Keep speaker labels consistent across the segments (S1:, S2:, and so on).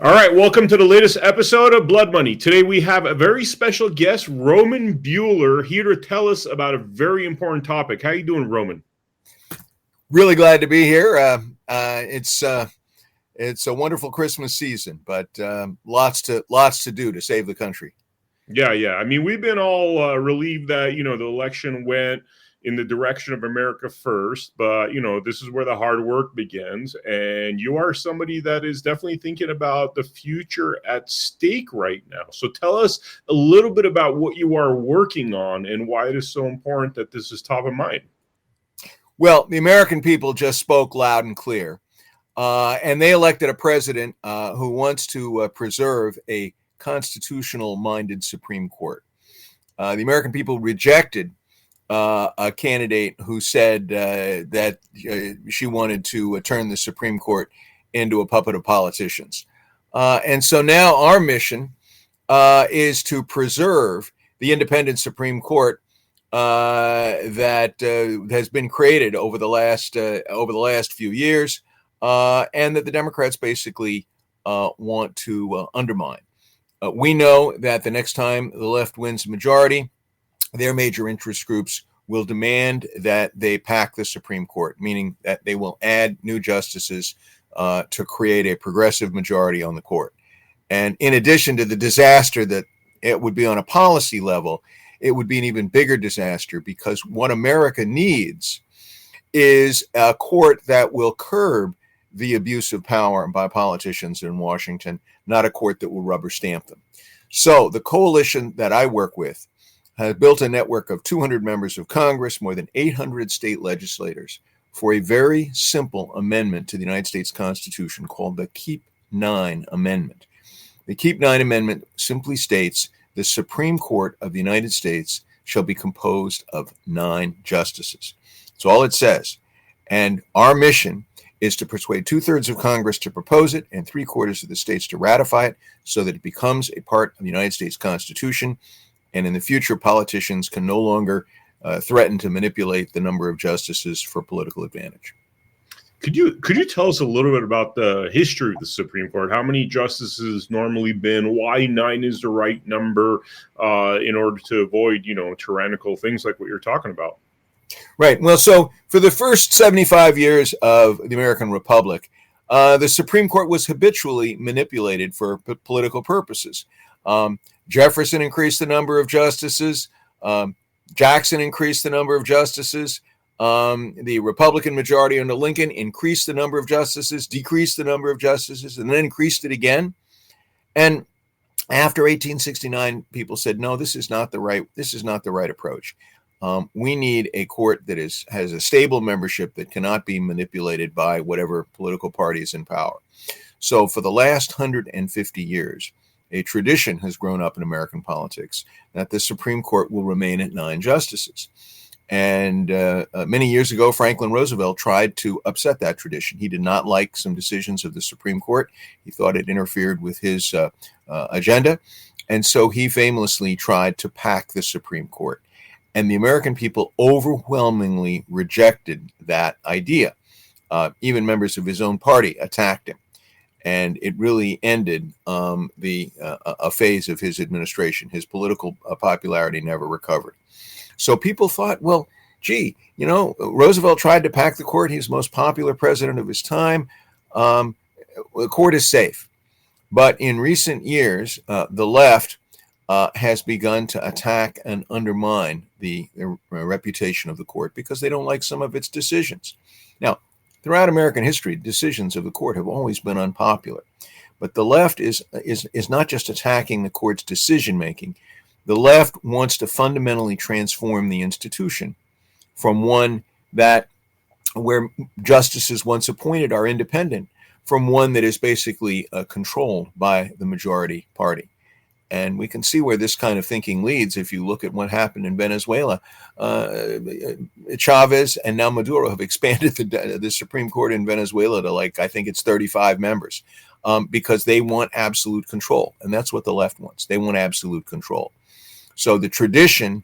S1: All right, welcome to the latest episode of Blood Money. Today we have a very special guest, Roman Buhler, here to tell us about a very important topic. How you doing, Roman?
S2: Really glad to be here. It's a wonderful Christmas season, but lots to do to save the country.
S1: Yeah. I mean, we've been all relieved that the election went in the direction of America first, but this is where the hard work begins. And you are somebody that is definitely thinking about the future at stake right now. So tell us a little bit about what you are working on and why it is so important that this is top of mind.
S2: Well, the American people just spoke loud and clear, and they elected a president who wants to preserve a constitutional-minded Supreme Court. The American people rejected a candidate who said that she wanted to turn the Supreme Court into a puppet of politicians. And so now our mission is to preserve the independent Supreme Court that has been created over the last few years, and that the Democrats basically want to undermine. We know that the next time the left wins the majority, their major interest groups will demand that they pack the Supreme Court, meaning that they will add new justices to create a progressive majority on the court. And in addition to the disaster that it would be on a policy level, it would be an even bigger disaster, because what America needs is a court that will curb the abuse of power by politicians in Washington, not a court that will rubber stamp them. So the coalition that I work with has built a network of 200 members of Congress, more than 800 state legislators, for a very simple amendment to the United States Constitution called the Keep 9 Amendment. The Keep 9 Amendment simply states the Supreme Court of the United States shall be composed of 9 justices. That's all it says. And our mission is to persuade 2/3 of Congress to propose it and 3/4 of the states to ratify it, so that it becomes a part of the United States Constitution. And in the future, politicians can no longer threaten to manipulate the number of justices for political advantage.
S1: Could you tell us a little bit about the history of the Supreme Court? How many justices normally been? Why 9 is the right number in order to avoid tyrannical things like what you're talking about?
S2: Right. Well, so for the first 75 years of the American Republic, the Supreme Court was habitually manipulated for political purposes. Jefferson increased the number of justices. Jackson increased the number of justices. The Republican majority under Lincoln increased the number of justices, decreased the number of justices, and then increased it again. And after 1869, people said, no, this is not the right approach. We need a court that has a stable membership that cannot be manipulated by whatever political party is in power. So for the last 150 years, a tradition has grown up in American politics that the Supreme Court will remain at 9 justices. And many years ago, Franklin Roosevelt tried to upset that tradition. He did not like some decisions of the Supreme Court. He thought it interfered with his agenda. And so he famously tried to pack the Supreme Court. And the American people overwhelmingly rejected that idea. Even members of his own party attacked him. And it really ended a phase of his administration. His political popularity never recovered. So people thought, well, gee, Roosevelt tried to pack the court. He's the most popular president of his time. The court is safe. But in recent years, the left has begun to attack and undermine the reputation of the court because they don't like some of its decisions. Now, throughout American history, decisions of the court have always been unpopular. But the left is not just attacking the court's decision-making. The left wants to fundamentally transform the institution from one where justices once appointed are independent, from one that is basically controlled by the majority party. And we can see where this kind of thinking leads if you look at what happened in Venezuela. Chavez and now Maduro have expanded the Supreme Court in Venezuela to I think it's 35 members because they want absolute control. And that's what the left wants. They want absolute control. So the tradition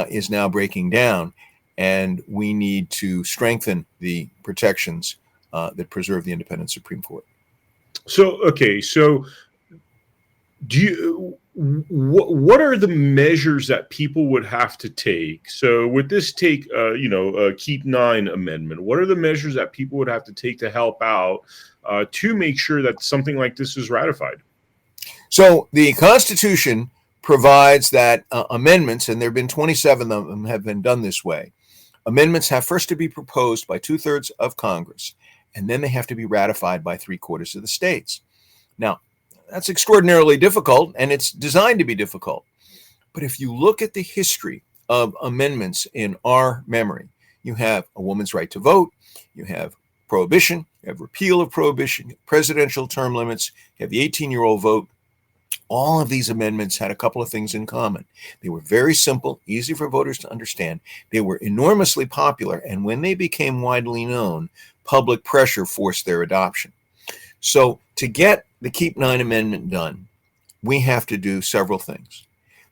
S2: is now breaking down, and we need to strengthen the protections that preserve the independent Supreme Court.
S1: So okay, so do you what are the measures that people would have to take? So with this keep nine amendment, what are the measures that people would have to take to help out to make sure that something like this is ratified?
S2: So the Constitution provides that amendments, and there have been 27 of them, have been done this way. Amendments have first to be proposed by 2/3 of Congress, and then they have to be ratified by 3/4 of the states. Now, that's extraordinarily difficult, and it's designed to be difficult. But if you look at the history of amendments in our memory, you have a woman's right to vote, you have prohibition, you have repeal of prohibition, presidential term limits, you have the 18-year-old vote. All of these amendments had a couple of things in common. They were very simple, easy for voters to understand. They were enormously popular, and when they became widely known, public pressure forced their adoption. So to get the Keep Nine Amendment done, we have to do several things.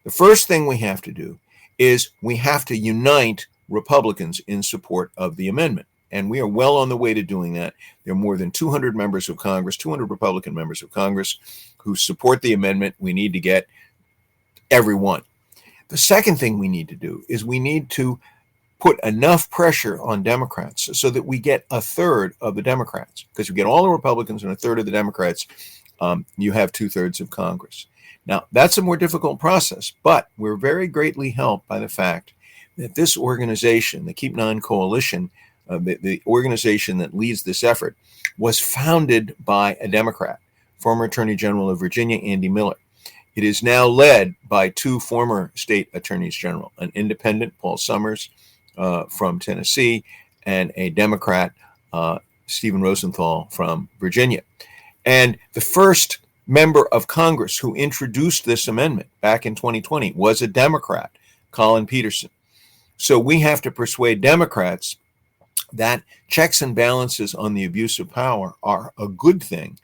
S2: The first thing we have to do is we have to unite Republicans in support of the amendment. And we are well on the way to doing that. There are more than 200 members of Congress, 200 Republican members of Congress who support the amendment. We need to get everyone. The second thing we need to do is we need to put enough pressure on Democrats so that we get 1/3 of the Democrats. Because if you get all the Republicans and 1/3 of the Democrats, you have 2/3 of Congress. Now, that's a more difficult process, but we're very greatly helped by the fact that this organization, the Keep Nine Coalition, the organization that leads this effort, was founded by a Democrat, former Attorney General of Virginia, Andy Miller. It is now led by 2 former state attorneys general, an independent, Paul Summers from Tennessee, and a Democrat, Stephen Rosenthal from Virginia. And the first member of Congress who introduced this amendment back in 2020 was a Democrat, Colin Peterson. So we have to persuade Democrats that checks and balances on the abuse of power are a good thing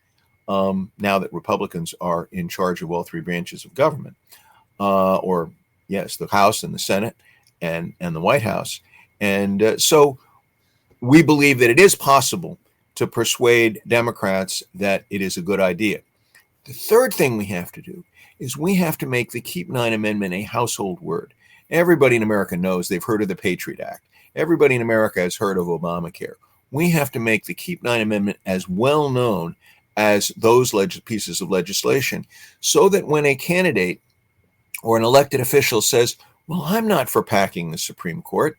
S2: now that Republicans are in charge of all 3 branches of government, the House and the Senate and the White House. And so we believe that it is possible to persuade Democrats that it is a good idea. The third thing we have to do is we have to make the Keep Nine Amendment a household word. Everybody in America knows, they've heard of the Patriot Act. Everybody in America has heard of Obamacare. We have to make the Keep Nine Amendment as well known as those pieces of legislation, so that when a candidate or an elected official says, well, I'm not for packing the Supreme Court,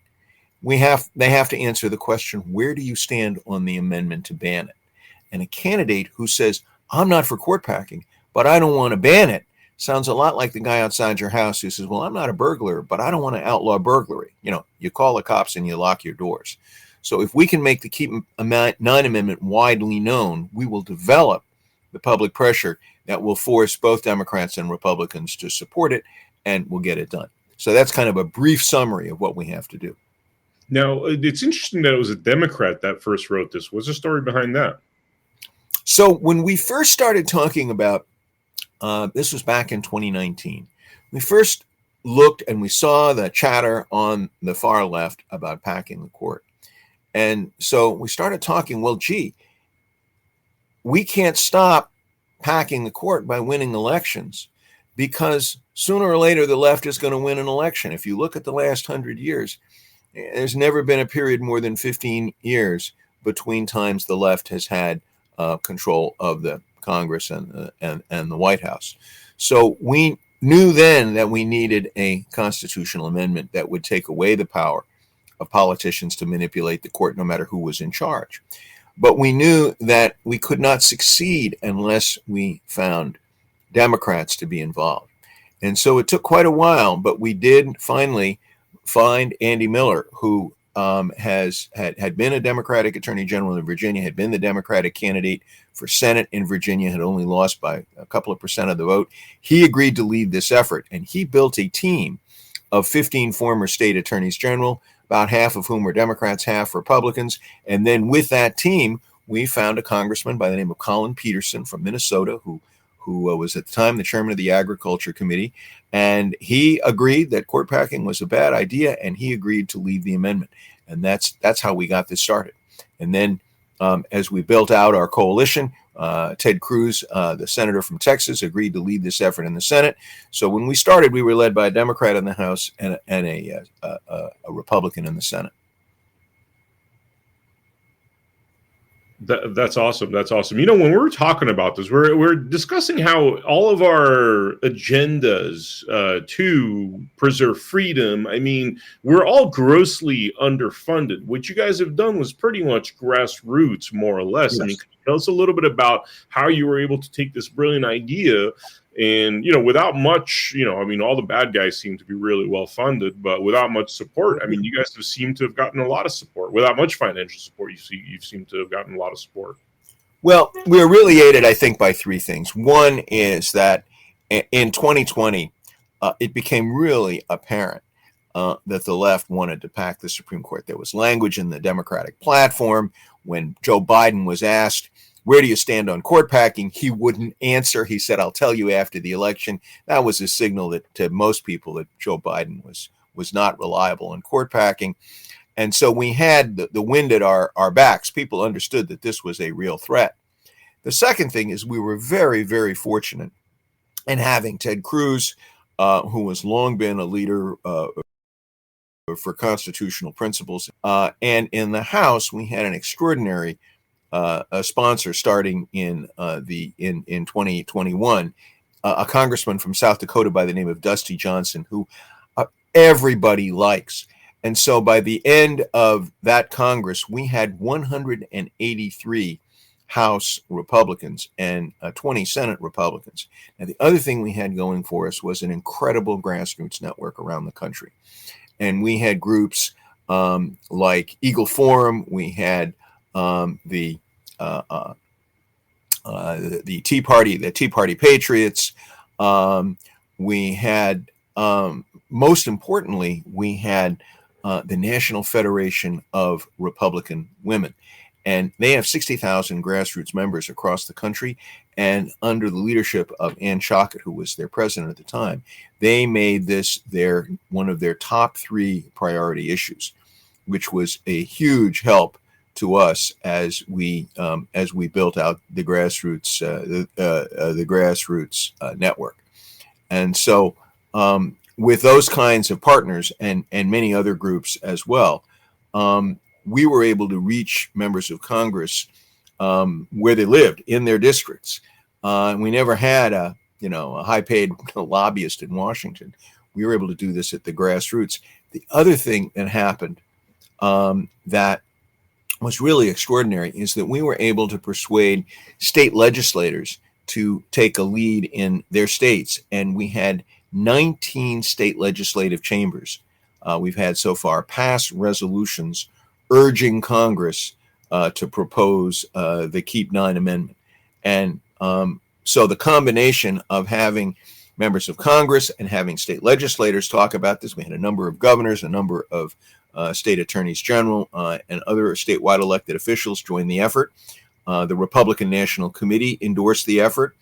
S2: they have to answer the question, where do you stand on the amendment to ban it? And a candidate who says, I'm not for court packing, but I don't want to ban it, sounds a lot like the guy outside your house who says, well, I'm not a burglar, but I don't want to outlaw burglary. You call the cops and you lock your doors. So if we can make the Keep Nine Amendment widely known, we will develop the public pressure that will force both Democrats and Republicans to support it, and we'll get it done. So that's kind of a brief summary of what we have to do.
S1: Now, it's interesting that it was a Democrat that first wrote this. What's the story behind that?
S2: So when we first started talking about, this was back in 2019, we first looked and we saw the chatter on the far left about packing the court. And so we started talking, well, gee, we can't stop packing the court by winning elections, because sooner or later the left is going to win an election. If you look at the last 100 years, there's never been a period more than 15 years between times the left has had control of the Congress and the White House. So we knew then that we needed a constitutional amendment that would take away the power of politicians to manipulate the court, no matter who was in charge. But we knew that we could not succeed unless we found Democrats to be involved. And so it took quite a while, but we did finally find Andy Miller, who had been a Democratic Attorney General in Virginia, had been the Democratic candidate for Senate in Virginia, had only lost by a couple of percent of the vote. He agreed to lead this effort, and he built a team of 15 former state attorneys general, about half of whom were Democrats, half Republicans. And then with that team, we found a congressman by the name of Colin Peterson from Minnesota, who was at the time the chairman of the Agriculture Committee. And he agreed that court packing was a bad idea, and he agreed to lead the amendment. And that's how we got this started. And then as we built out our coalition, Ted Cruz, the senator from Texas, agreed to lead this effort in the Senate. So when we started, we were led by a Democrat in the House and a Republican in the Senate.
S1: That's awesome. That's awesome. You know, when we're talking about this, we're discussing how all of our agendas to preserve freedom. I mean, we're all grossly underfunded. What you guys have done was pretty much grassroots, more or less. Yes. I mean, can you tell us a little bit about how you were able to take this brilliant idea and, you know, without much, you know, I mean, all the bad guys seem to be really well funded, but without much support. I mean, you guys have seemed to have gotten a lot of support. Without much financial support, you've seemed to have gotten a lot of support.
S2: Well, we were really aided, I think, by three things. One is that in 2020, it became really apparent that the left wanted to pack the Supreme Court. There was language in the Democratic platform when Joe Biden was asked, "Where do you stand on court packing?" He wouldn't answer. He said, "I'll tell you after the election." That was a signal that to most people that Joe Biden was not reliable in court packing. And so we had the wind at our backs. People understood that this was a real threat. The second thing is we were very, very fortunate in having Ted Cruz, who has long been a leader for constitutional principles. And in the House, we had an extraordinary a sponsor starting in 2021, a congressman from South Dakota by the name of Dusty Johnson, who everybody likes. And so by the end of that Congress, we had 183 House Republicans and 20 Senate Republicans. Now, the other thing we had going for us was an incredible grassroots network around the country. And we had groups like Eagle Forum, we had the Tea Party Patriots. We had, most importantly, we had the National Federation of Republican Women, and they have 60,000 grassroots members across the country. And under the leadership of Ann Chockett, who was their president at the time, they made this one of their top 3 priority issues, which was a huge help to us as we built out the grassroots network. And so with those kinds of partners and many other groups as well, we were able to reach members of Congress where they lived in their districts. We never had a high-paid lobbyist in Washington. We were able to do this at the grassroots. The other thing that happened that was really extraordinary is that we were able to persuade state legislators to take a lead in their states. And we had 19 state legislative chambers we've had so far pass resolutions urging Congress to propose the Keep 9 Amendment. And so the combination of having members of Congress and having state legislators talk about this, we had a number of governors, a number of state attorneys general, and other statewide elected officials joined the effort. The Republican National Committee endorsed the effort.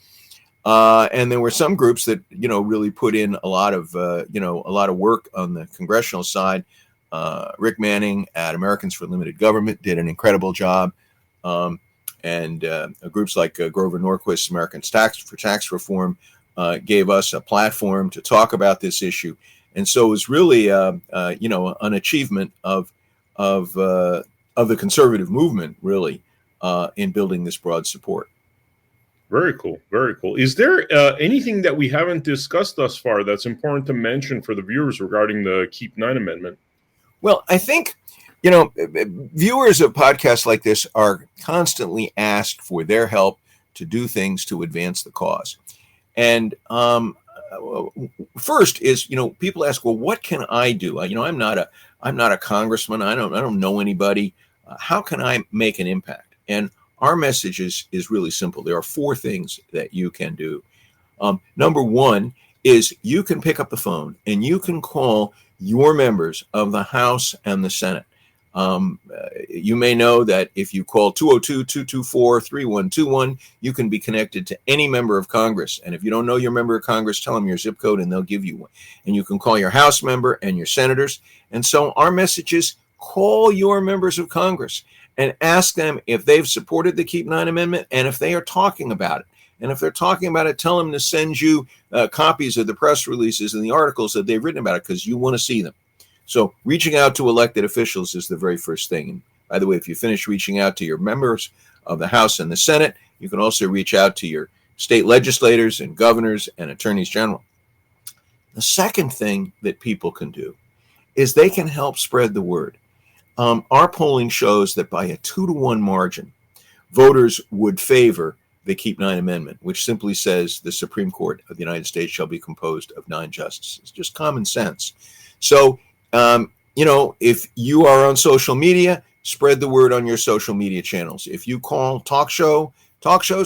S2: And there were some groups that, really put in a lot of work on the congressional side. Rick Manning at Americans for Limited Government did an incredible job. And groups like Grover Norquist's Americans for Tax Reform gave us a platform to talk about this issue. And so it was really, an achievement of the conservative movement, really, in building this broad support.
S1: Very cool. Very cool. Is there anything that we haven't discussed thus far that's important to mention for the viewers regarding the Keep 9 Amendment?
S2: Well, I think, viewers of podcasts like this are constantly asked for their help to do things to advance the cause. And first is, people ask, well, what can I do? I'm not a congressman. I don't know anybody. How can I make an impact? And our message is really simple. There are 4 things that you can do. Number 1 is you can pick up the phone and you can call your members of the House and the Senate. You may know that if you call 202-224-3121, you can be connected to any member of Congress. And if you don't know your member of Congress, tell them your zip code and they'll give you one. And you can call your House member and your senators. And so our message is call your members of Congress and ask them if they've supported the Keep 9 Amendment and if they are talking about it. And if they're talking about it, tell them to send you copies of the press releases and the articles that they've written about it, because you want to see them. So reaching out to elected officials is the very first thing. And by the way, if you finish reaching out to your members of the House and the Senate, you can also reach out to your state legislators and governors and attorneys general. The second thing that people can do is they can help spread the word. Our polling shows that by a 2-to-1 margin, voters would favor the Keep 9 Amendment, which simply says the Supreme Court of the United States shall be composed of 9 justices. Just common sense. So, if you are on social media, spread the word on your social media channels. If you call talk shows,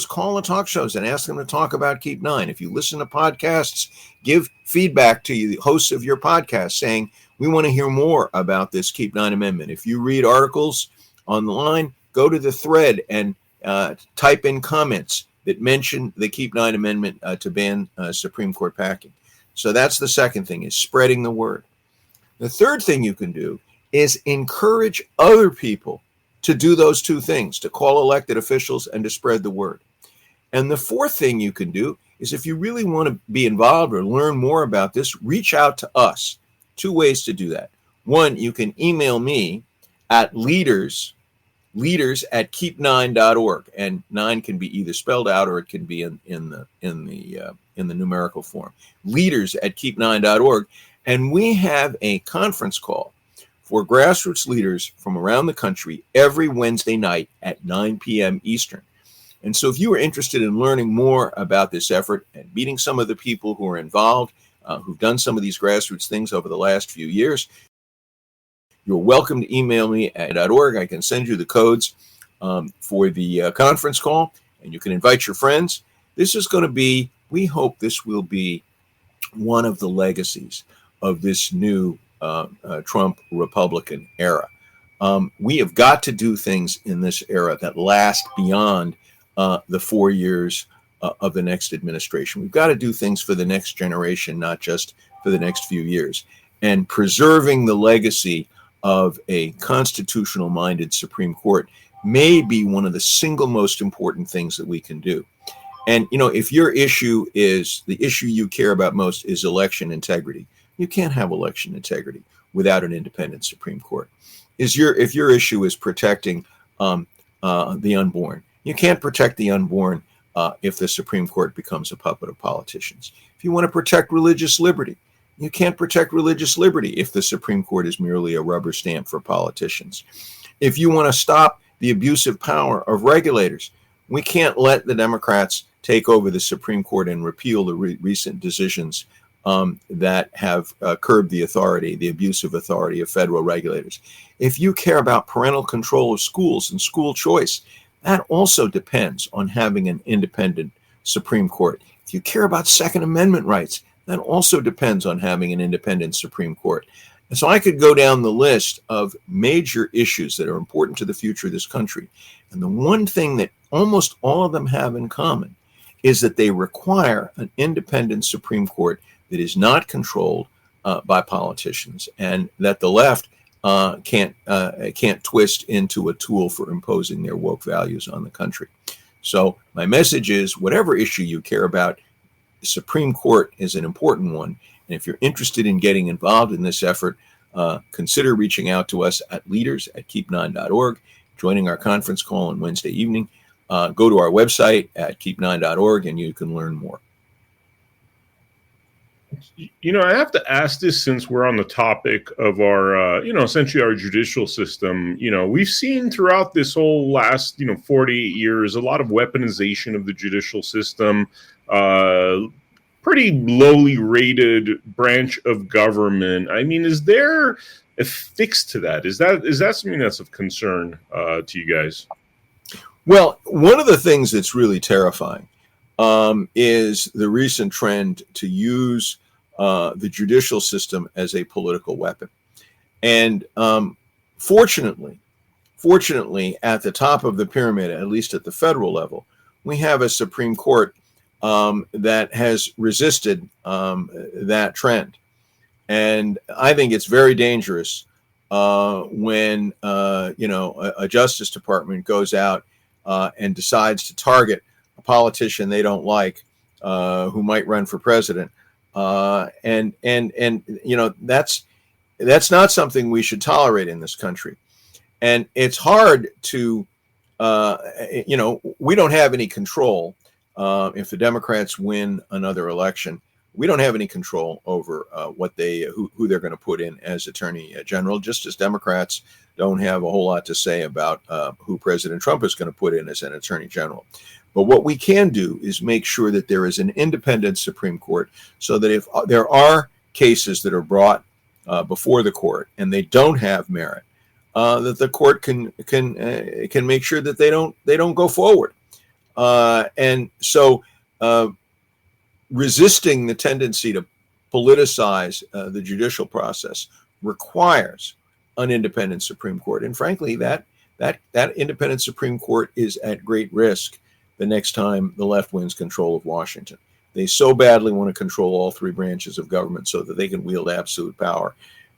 S2: call the talk shows and ask them to talk about Keep 9. If you listen to podcasts, give feedback to the hosts of your podcast saying, we want to hear more about this Keep 9 Amendment. If you read articles online, go to the thread and type in comments that mention the Keep 9 Amendment to ban Supreme Court packing. So that's the second thing, is spreading the word. The third thing you can do is encourage other people to do those two things, to call elected officials and to spread the word. And the fourth thing you can do is, if you really want to be involved or learn more about this, reach out to us. 2 ways to do that. One, you can email me at leaders at keep9.org, and 9 can be either spelled out or it can be in the numerical form. Leaders at keep9.org, and we have a conference call for grassroots leaders from around the country every Wednesday night at 9 p.m. Eastern. And so if you are interested in learning more about this effort and meeting some of the people who are involved, who've done some of these grassroots things over the last few years, you're welcome to email me at .org. I can send you the codes for the conference call, and you can invite your friends. This is going to be, we hope this will be one of the legacies of this new Trump Republican era. We have got to do things in this era that last beyond the 4 years of the next administration. We've got to do things for the next generation, not just for the next few years. And preserving the legacy of a constitutional-minded Supreme Court may be one of the single most important things that we can do. And, if your issue is, the issue you care about most is election integrity, you can't have election integrity without an independent Supreme Court. If your issue is protecting the unborn, you can't protect the unborn if the Supreme Court becomes a puppet of politicians. If you want to protect religious liberty, you can't protect religious liberty if the Supreme Court is merely a rubber stamp for politicians. If you want to stop the abusive power of regulators, we can't let the Democrats take over the Supreme Court and repeal the recent decisions that have curbed the abusive authority of federal regulators. If you care about parental control of schools and school choice, that also depends on having an independent Supreme Court. If you care about Second Amendment rights, that also depends on having an independent Supreme Court. And so I could go down the list of major issues that are important to the future of this country. And the one thing that almost all of them have in common is that they require an independent Supreme Court that is not controlled by politicians, and that the left can't twist into a tool for imposing their woke values on the country. So my message is, whatever issue you care about, the Supreme Court is an important one. And if you're interested in getting involved in this effort, consider reaching out to us at leaders at keep9.org, joining our conference call on Wednesday evening. Go to our website at keep9.org and you can learn more.
S1: I have to ask this, since we're on the topic of our, essentially our judicial system. We've seen throughout this whole last, 48 years, a lot of weaponization of the judicial system, pretty lowly rated branch of government. I mean, is there a fix to that? Is that something that's of concern to you guys?
S2: Well, one of the things that's really terrifying is the recent trend to use the judicial system as a political weapon. And fortunately, at the top of the pyramid, at least at the federal level, we have a Supreme Court that has resisted that trend. And I think it's very dangerous when a Justice Department goes out and decides to target a politician they don't like who might run for president, and that's not something we should tolerate in this country. And it's hard to, we don't have any control if the Democrats win another election. We don't have any control over who they're going to put in as Attorney General, just as Democrats don't have a whole lot to say about who President Trump is going to put in as an Attorney General. But what we can do is make sure that there is an independent Supreme Court, so that if there are cases that are brought before the court and they don't have merit, that the court can make sure that they don't go forward. And so resisting the tendency to politicize the judicial process requires an independent Supreme Court. And frankly, that independent Supreme Court is at great risk the next time the left wins control of Washington. They so badly want to control all three branches of government so that they can wield absolute power,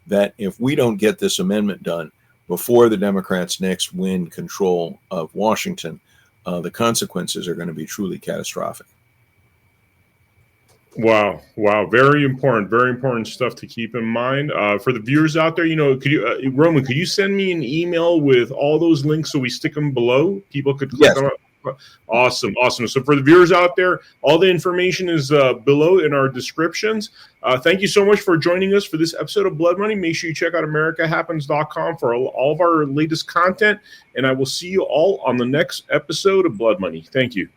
S2: that if we don't get this amendment done before the Democrats next win control of Washington, the consequences are going to be truly catastrophic.
S1: Wow. Very important stuff to keep in mind. For the viewers out there, Roman, could you send me an email with all those links so we stick them below? People could click on it. Awesome. So for the viewers out there, all the information is below in our descriptions. Thank you so much for joining us for this episode of Blood Money. Make sure you check out AmericaHappens.com for all of our latest content, and I will see you all on the next episode of Blood Money. Thank you.